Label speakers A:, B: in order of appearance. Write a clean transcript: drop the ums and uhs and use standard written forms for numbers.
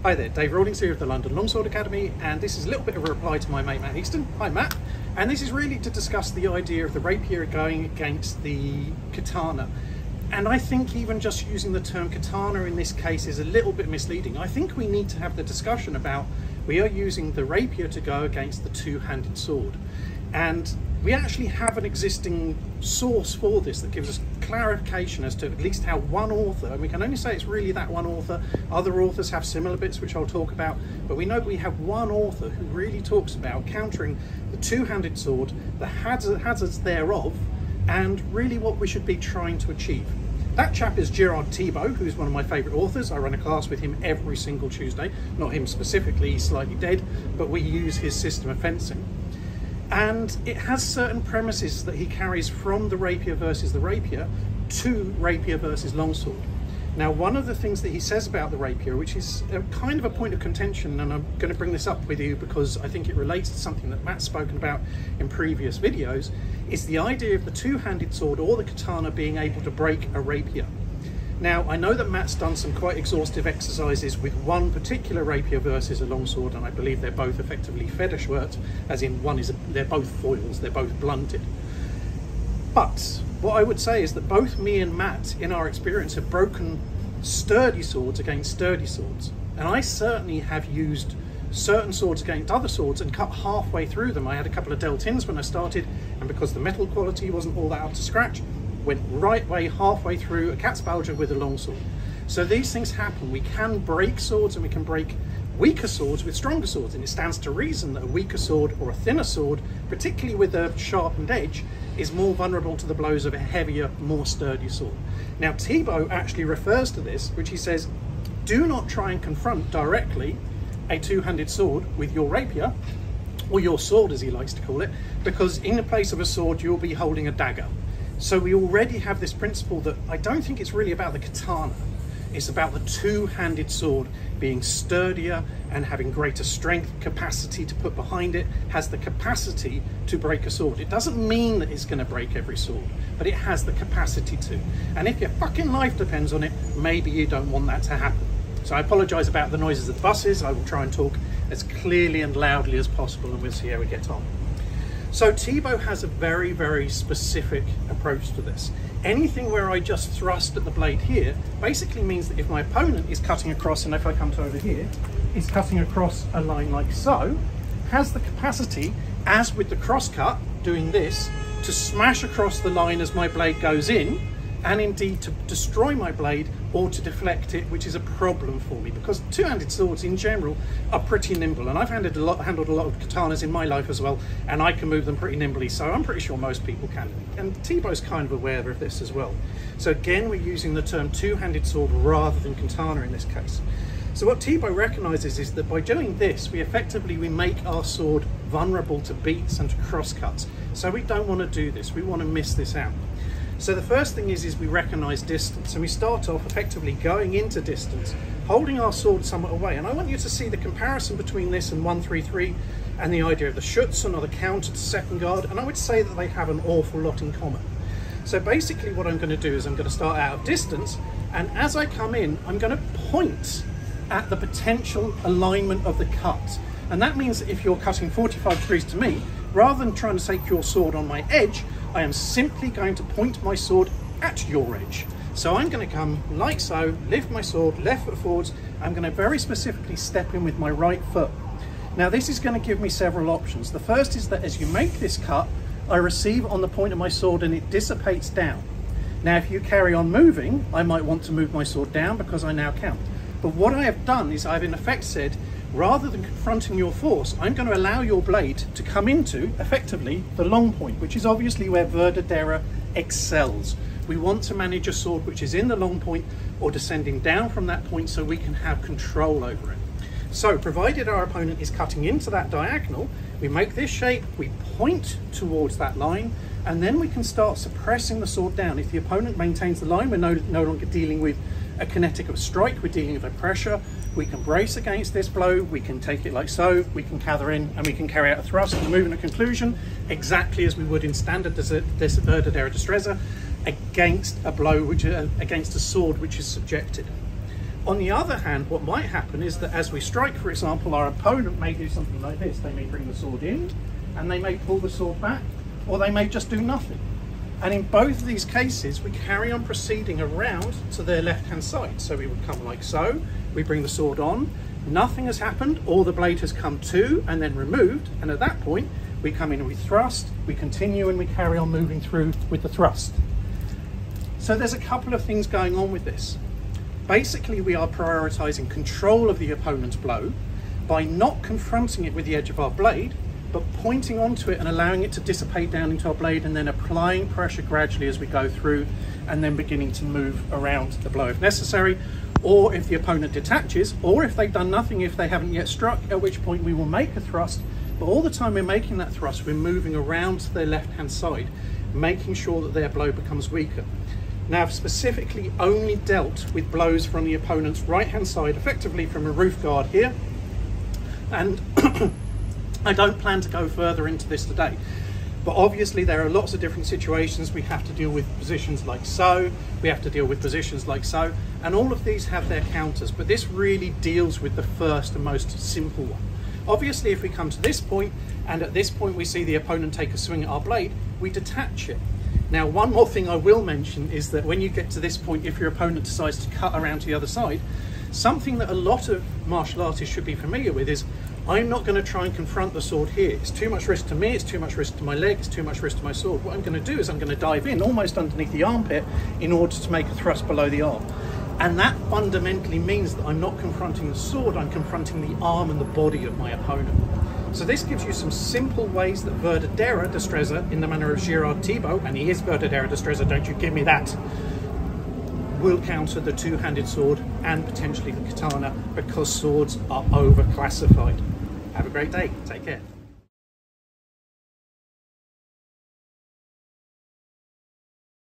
A: Hi there, Dave Rawlings here of the London Longsword Academy, and this is a little bit of a reply to my mate Matt Easton. Hi Matt. And this is really to discuss the idea of the rapier going against the katana. And I think even just using the term katana in this case is a little bit misleading. I think we need to have the discussion about we are using the rapier to go against the two-handed sword. And we actually have an existing source for this that gives us clarification as to at least how one author, and we can only say it's really that one author, other authors have similar bits which I'll talk about, but we know we have one author who really talks about countering the two-handed sword, the hazards thereof, and really what we should be trying to achieve. That chap is Thibault, who's one of my favourite authors. I run a class with him every single Tuesday. Not him specifically, he's slightly dead, but we use his system of fencing. And it has certain premises that he carries from the rapier versus the rapier to rapier versus longsword. Now, one of the things that he says about the rapier, which is kind of a point of contention, and I'm going to bring this up with you because I think it relates to something that Matt's spoken about in previous videos, is the idea of the two-handed sword or the katana being able to break a rapier. Now, I know that Matt's done some quite exhaustive exercises with one particular rapier versus a longsword, and I believe they're both effectively fetish worked, as in they're both foils, they're both blunted. But what I would say is that both me and Matt, in our experience, have broken sturdy swords against sturdy swords. And I certainly have used certain swords against other swords and cut halfway through them. I had a couple of deltins when I started, and because the metal quality wasn't all that up to scratch, went halfway through a cat's balger with a longsword. So these things happen. We can break swords and we can break weaker swords with stronger swords, and it stands to reason that a weaker sword or a thinner sword, particularly with a sharpened edge, is more vulnerable to the blows of a heavier, more sturdy sword. Now, Thibault actually refers to this, which he says, do not try and confront directly a two-handed sword with your rapier, or your sword as he likes to call it, because in the place of a sword you'll be holding a dagger. So we already have this principle that I don't think it's really about the katana. It's about the two-handed sword being sturdier and having greater strength, capacity to put behind it, has the capacity to break a sword. It doesn't mean that it's going to break every sword, but it has the capacity to. And if your fucking life depends on it, maybe you don't want that to happen. So I apologise about the noises of the buses. I will try and talk as clearly and loudly as possible, and we'll see how we get on. So Thibault has a very, very specific approach to this. Anything where I just thrust at the blade here basically means that if my opponent is cutting across, and if I come to over here, is cutting across a line like so, has the capacity, as with the cross cut, doing this, to smash across the line as my blade goes in, and indeed to destroy my blade or to deflect it, which is a problem for me because two-handed swords in general are pretty nimble, and I've handled a lot of katanas in my life as well, and I can move them pretty nimbly, so I'm pretty sure most people can. And Thibault's kind of aware of this as well. So again, we're using the term two-handed sword rather than katana in this case. So what Thibault recognises is that by doing this, we make our sword vulnerable to beats and to crosscuts. So we don't want to do this, we want to miss this out. So the first thing is we recognise distance, and we start off effectively going into distance, holding our sword somewhat away. And I want you to see the comparison between this and 133 and the idea of the Schutzen or the counter to second guard, and I would say that they have an awful lot in common. So basically what I'm going to do is I'm going to start out of distance, and as I come in, I'm going to point at the potential alignment of the cut. And that means that if you're cutting 45 degrees to me, rather than trying to take your sword on my edge, I am simply going to point my sword at your edge. So I'm going to come like so, lift my sword, left foot forwards. I'm going to very specifically step in with my right foot. Now this is going to give me several options. The first is that as you make this cut, I receive on the point of my sword and it dissipates down. Now if you carry on moving, I might want to move my sword down because I now count. But what I have done is I've in effect said, rather than confronting your force, I'm going to allow your blade to come into, effectively, the long point, which is obviously where Verdadera excels. We want to manage a sword which is in the long point or descending down from that point so we can have control over it. So, provided our opponent is cutting into that diagonal, we make this shape, we point towards that line, and then we can start suppressing the sword down. If the opponent maintains the line, we're no longer dealing with a kinetic of strike, we're dealing with a pressure. We can brace against this blow, we can take it like so, we can gather in, and we can carry out a thrust and move in a conclusion exactly as we would in standard Verdadera Destreza against a blow, against a sword which is subjected. On the other hand, what might happen is that as we strike, for example, our opponent may do something like this. They may bring the sword in, and they may pull the sword back, or they may just do nothing. And in both of these cases, we carry on proceeding around to their left-hand side. So we would come like so, we bring the sword on, nothing has happened, or the blade has come to and then removed, and at that point, we come in and we thrust, we continue, and we carry on moving through with the thrust. So there's a couple of things going on with this. Basically, we are prioritizing control of the opponent's blow by not confronting it with the edge of our blade, but pointing onto it and allowing it to dissipate down into our blade, and then applying pressure gradually as we go through, and then beginning to move around the blow if necessary, or if the opponent detaches, or if they've done nothing, if they haven't yet struck, at which point we will make a thrust. But all the time we're making that thrust, we're moving around to their left-hand side, making sure that their blow becomes weaker. Now, I've specifically only dealt with blows from the opponent's right-hand side, effectively from a roof guard here, and I don't plan to go further into this today. But obviously there are lots of different situations. We have to deal with positions like so, we have to deal with positions like so, and all of these have their counters, but this really deals with the first and most simple one. Obviously, if we come to this point, and at this point we see the opponent take a swing at our blade, we detach it. Now, one more thing I will mention is that when you get to this point, if your opponent decides to cut around to the other side, something that a lot of martial artists should be familiar with is, I'm not going to try and confront the sword here. It's too much risk to me, it's too much risk to my leg, it's too much risk to my sword. What I'm going to do is I'm going to dive in almost underneath the armpit in order to make a thrust below the arm. And that fundamentally means that I'm not confronting the sword, I'm confronting the arm and the body of my opponent. So this gives you some simple ways that verdadera destreza, in the manner of Gerard Thibault, and he is verdadera destreza, don't you give me that, will counter the two-handed sword and potentially the katana, because swords are overclassified. Have a great day. Take care.